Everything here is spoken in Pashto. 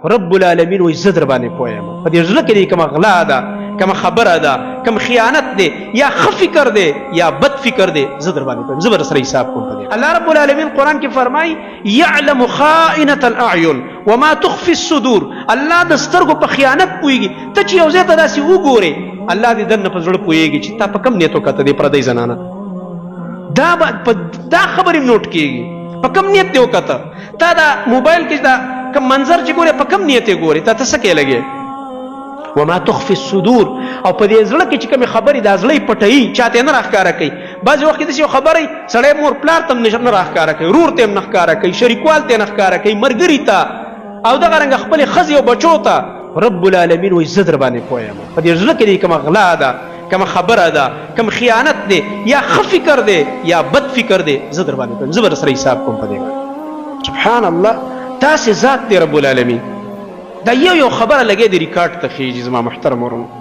رب العالمین وایي زه در باندې پوه یم په دې زړه کې کومه غلا ده کومه خبره ده کوم خیانت دی یا ښه فکر دی یا بد فکر دی زه در باندې پوه یم زه به در سره حساب کوم په دې. الله رب العالمین قرآن کې فرمایي یعلم خائنة الاعین وما تخفي الصدور. الله د سترګو په خیانت پوهېږي. ته چې یو ځای ته داسې وګورې الله دې دننه په زړه پوهېږي چې تا په کوم نیت وکته دی پردۍ زنانه دا خبرې نوټ کېږي په کوم نیت دې وکته. تا دا موبایل کې دا کوم منظر چې ګورې په کوم نیت یې ګورې تا ته څه کې لګې. وما تخفي الصدور. او په دې زړه کې چې کومې خبرې دا زړه یې پټوي چاته یې نه راښکاره کوي. بعضې وخت کې داسې یو خبره سړی مور پلار ته هم نه راښکاره کوي ورور ته هم نه ښکاره کوي شریکوال ته یې نه ښکاره کوي ملګري ته او دغه رنګه خپلې ښځې او بچو ته. رب العالمین وایي زه در باندې پوه یم په دې زړه کې کومه غلا ده کومه خبره ده کوم خیانت دی یا ښه فکر دی یا بد فکر دی زه در باندې پوه یم زه به در سره حساب کوم په دې باندې. سبحان الله داسې ذات دی رب العالمین. دا یو خبره لګې د ریکارډ ته خېږي زما محترم ورونو.